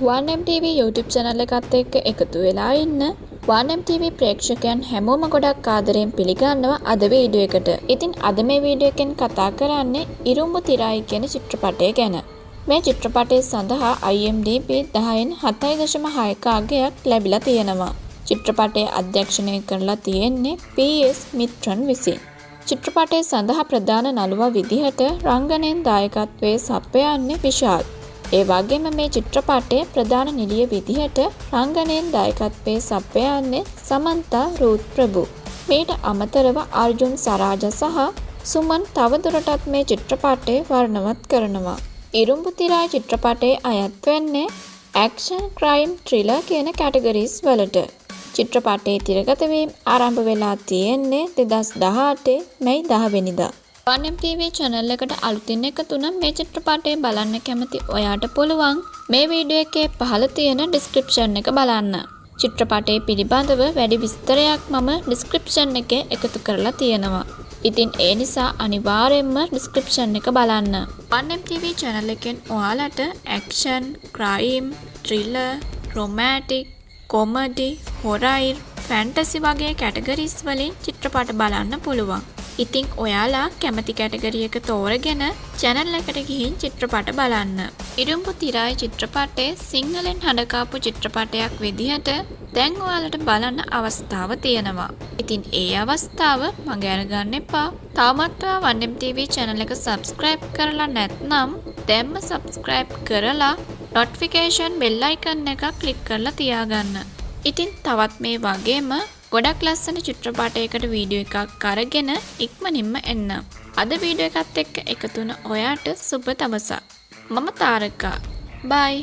1MTV YouTube channel එකත් එක්ක එකතු වෙලා ඉන්න 1MTV ප්‍රේක්ෂකයන් හැමෝම ගොඩක් ආදරයෙන් පිළිගන්නවා අද වීඩියෝ එකට. ඉතින් අද මේ වීඩියෝ එකෙන් කතා කරන්නේ ඉරුඹු තිරයි කියන චිත්‍රපටය ගැන. මේ චිත්‍රපටය සඳහා IMDb 10න් 7.6ක අගයක් ලැබිලා තියෙනවා. චිත්‍රපටය අධ්‍යක්ෂණය කරලා තියෙන්නේ PS මිත්‍රන් විසින්. චිත්‍රපටය සඳහා ප්‍රධාන නළුවා විදිහට රංගනයෙන් දායකත්වයේ සපයන්නේ විශාල්. ඒ වගේම මේ චිත්‍රපටයේ ප්‍රධාන නිළිය විදිහට රංගනයෙන් දායකත්වයේ සපයන්නේ සමන්තා රූත් ප්‍රභු. මීට අමතරව අර්ජුන් සරාජා සහ සුමන් තවදුරටත් මේ චිත්‍රපටය වර්ණවත් කරනවා. ඉරුඹු තිරයි චිත්‍රපටයේ අයත් වෙන්නේ ඇක්ෂන් ක්‍රයිම් ත්‍රිලර් කියන කැටගරිස් වලට. චිත්‍රපටයේ තිරගත වීම ආරම්භ වෙලා තියෙන්නේ 2018 මැයි 10 වෙනිදා. 1MTV channel එකට අලුතින් එකතු වුණ මේ චිත්‍රපටය බලන්න කැමති ඔයාට පුළුවන් මේ වීඩියෝ එකේ පහළ තියෙන description එක බලන්න. චිත්‍රපටය පිළිබඳව වැඩි විස්තරයක් මම description එකේ එකතු කරලා තියෙනවා. ඉතින් ඒ නිසා අනිවාර්යයෙන්ම description එක බලන්න. 1MTV channel එකෙන් ඔයාලට action, crime, thriller, romantic, comedy, horror, fantasy වගේ categories වලින් චිත්‍රපට බලන්න පුළුවන්. ඉතින් ඔයාලා කැමති කැටගරි එක තෝරගෙන channel එකට ගිහින් චිත්‍රපට බලන්න. ඉරුඹු තිරයි චිත්‍රපටය සිංහලෙන් හඬකාපු චිත්‍රපටයක් විදිහට දැන් ඔයාලට බලන්න අවස්ථාව තියෙනවා. ඉතින් ඒ අවස්ථාව මගහැර ගන්න එපා. තාමත් ඔයා 1MTV channel එක subscribe කරලා නැත්නම් දැන්ම subscribe කරලා notification bell icon එක click කරලා තියාගන්න. ඉතින් තවත් මේ වගේම ගොඩක් ලස්සන චිත්‍රපටයකට වීඩියෝ එකක් අරගෙන ඉක්මනින්ම එන්න. අද වීඩියෝ එකත් එක්ක එකතු වුණ ඔයාට සුබ දවසක්. මම තාරකා. බයි.